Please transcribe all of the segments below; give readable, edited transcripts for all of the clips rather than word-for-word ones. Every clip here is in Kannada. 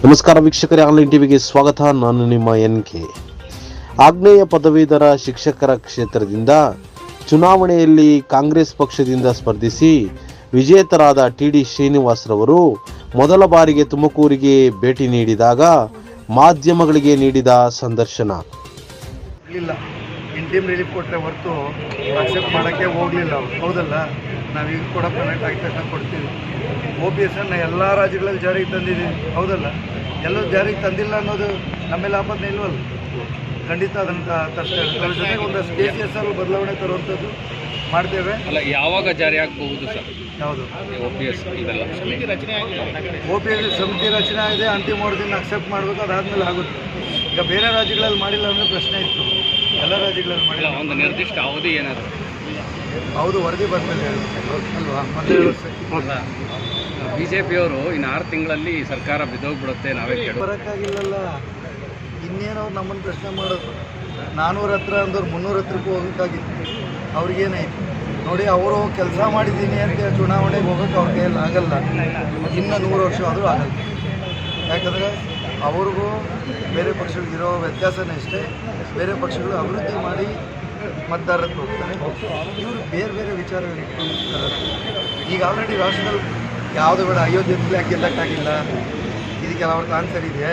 ನಮಸ್ಕಾರ ವೀಕ್ಷಕರೇ, ಆನ್ಲೈನ್ ಟಿವಿಗೆ ಸ್ವಾಗತ. ನಾನು ನಿಮ್ಮ NK. ಆಗ್ನೇಯ ಪದವೀಧರ ಶಿಕ್ಷಕರ ಕ್ಷೇತ್ರದಿಂದ ಚುನಾವಣೆಯಲ್ಲಿ ಕಾಂಗ್ರೆಸ್ ಪಕ್ಷದಿಂದ ಸ್ಪರ್ಧಿಸಿ ವಿಜೇತರಾದ TD ಶ್ರೀನಿವಾಸ್ ರವರು ಮೊದಲ ಬಾರಿಗೆ ತುಮಕೂರಿಗೆ ಭೇಟಿ ನೀಡಿದಾಗ ಮಾಧ್ಯಮಗಳಿಗೆ ನೀಡಿದ ಸಂದರ್ಶನ. ಇಂಟಿಮ್ ರಿಲೀಫ್ ಕೊಟ್ಟರೆ ಹೊರತು ಅಕ್ಸೆಪ್ಟ್ ಮಾಡೋಕ್ಕೆ ಹೋಗಲಿಲ್ಲ ಅವರು. ಹೌದಲ್ಲ, ನಾವೀಗ ಕೂಡ ಪರ್ಮನೆಂಟ್ ಆಗಿದ ತಕ್ಷಣ ಕೊಡ್ತೀವಿ. OPS ಎಲ್ಲ ರಾಜ್ಯಗಳಲ್ಲಿ ಜಾರಿಗೆ ತಂದಿದ್ದೀವಿ. ಹೌದಲ್ಲ, ಎಲ್ಲೂ ಜಾರಿಗೆ ತಂದಿಲ್ಲ ಅನ್ನೋದು ನಮ್ಮೆಲ್ಲ ಆಪತ್ನೆ ಇಲ್ವಲ್ಲ. ಖಂಡಿತ ಅದನ್ನು ತರ್ತಾರೆ. ಅದ್ರ ಜೊತೆಗೆ ಒಂದಷ್ಟು KCSR ಬದಲಾವಣೆ ತರುವಂಥದ್ದು ಮಾಡ್ತೇವೆ. ಅಲ್ಲ, ಯಾವಾಗ ಜಾರಿ ಆಗಬಹುದು ಸರ್? ಯಾವುದು OPS ಇದೆಲ್ಲ OPS ಸಮಿತಿ ರಚನೆ ಆಗಿದೆ, ಅಂತಿಮ ವರದಿನ ಅಕ್ಸೆಪ್ಟ್ ಮಾಡಬೇಕು, ಅದಾದಮೇಲೆ ಆಗುತ್ತೆ. ಈಗ ಬೇರೆ ರಾಜ್ಯಗಳಲ್ಲಿ ಮಾಡಿಲ್ಲ ಅಂದರೆ ಪ್ರಶ್ನೆ ಇತ್ತು, ಎಲ್ಲ ರಾಜ್ಯಗಳಲ್ಲಿ ಮಾಡಿಲ್ಲ. ಒಂದು ನಿರ್ದಿಷ್ಟ ಅವಧಿ ಏನಾದರೂ ಹೌದು, ವರದಿ ಬಂದಮೇಲೆ ಅಲ್ವಾ, ಮತ್ತೆ BJPಯವರು ಇನ್ನು 6 ತಿಂಗಳಲ್ಲಿ ಸರ್ಕಾರ ಬಿದ್ದೋಗ್ಬಿಡುತ್ತೆ, ನಾವೇ ಬರೋಕ್ಕಾಗಿಲ್ಲಲ್ಲ. ಇನ್ನೇನವ್ರು ನಮ್ಮನ್ನು ಪ್ರಶ್ನೆ ಮಾಡೋದು. 400 ಹತ್ರ ಅಂದವ್ರು 300 ಹತ್ರಕ್ಕೂ ಹೋಗೋಕ್ಕಾಗಿತ್ತು. ಅವ್ರಿಗೇನಾಯ್ತು ನೋಡಿ, ಅವರು ಕೆಲಸ ಮಾಡಿದ್ದೀನಿ ಅಂತ ಚುನಾವಣೆಗೆ ಹೋಗೋಕ್ಕೆ ಅವ್ರ ಕೈಯಲ್ಲಿ ಆಗಲ್ಲ. ಇನ್ನು 100 ವರ್ಷ ಆದರೂ ಆಗಲ್ಲ. ಯಾಕಂದರೆ ಅವ್ರಿಗೂ ಬೇರೆ ಪಕ್ಷಗಳಿಗಿರೋ ವ್ಯತ್ಯಾಸನೇ ಇಷ್ಟೇ. ಬೇರೆ ಪಕ್ಷಗಳು ಅಭಿವೃದ್ಧಿ ಮಾಡಿ ಮತದಾರರಿಗೆ ಹೋಗ್ತಾರೆ, ಇವರು ಬೇರೆ ಬೇರೆ ವಿಚಾರಗಳು ಇಟ್ಕೊಂಡಿರ್ತಾರೆ. ಈಗ ಆಲ್ರೆಡಿ ರಾಷ್ಟ್ರದಲ್ಲಿ ಯಾವುದು ಬೇಡ, ಅಯೋಧ್ಯೆಯಲ್ಲಿ ಯಾಕೆ ಗೆಲ್ಲಕ್ಕಾಗಿಲ್ಲ? ಇದಕ್ಕೆಲ್ಲ ಅವ್ರದ್ದು ಆನ್ಸರ್ ಇದೆ.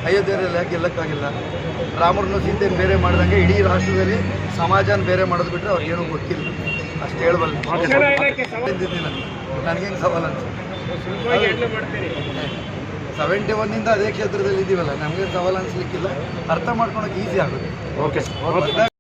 ಅಯೋಧ್ಯೆಯಲ್ಲಿ ಯಾಕೆ ಗೆಲ್ಲಕ್ಕಾಗಿಲ್ಲ? ರಾಮರನ್ನು ಸೀತೆಯನ್ನು ಬೇರೆ ಮಾಡಿದಂಗೆ ಇಡೀ ರಾಷ್ಟ್ರದಲ್ಲಿ ಸಮಾಜನ ಬೇರೆ ಮಾಡೋದು ಬಿಟ್ಟರೆ ಅವ್ರಿಗೇನೂ ಗೊತ್ತಿಲ್ಲ. ಅಷ್ಟು ಹೇಳಬಲ್ಲ. ನನಗೇನು ಸವಾಲು ಅನ್ಸುತ್ತೆ. 71 ಅದೇ ಕ್ಷೇತ್ರದಲ್ಲಿ ಇದ್ದೀವಲ್ಲ, ನಮಗೇನು ಸವಾಲು ಅನಿಸ್ಲಿಕ್ಕಿಲ್ಲ. ಅರ್ಥ ಮಾಡ್ಕೊಳಕ್ಕೆ ಈಸಿ ಆಗುತ್ತೆ.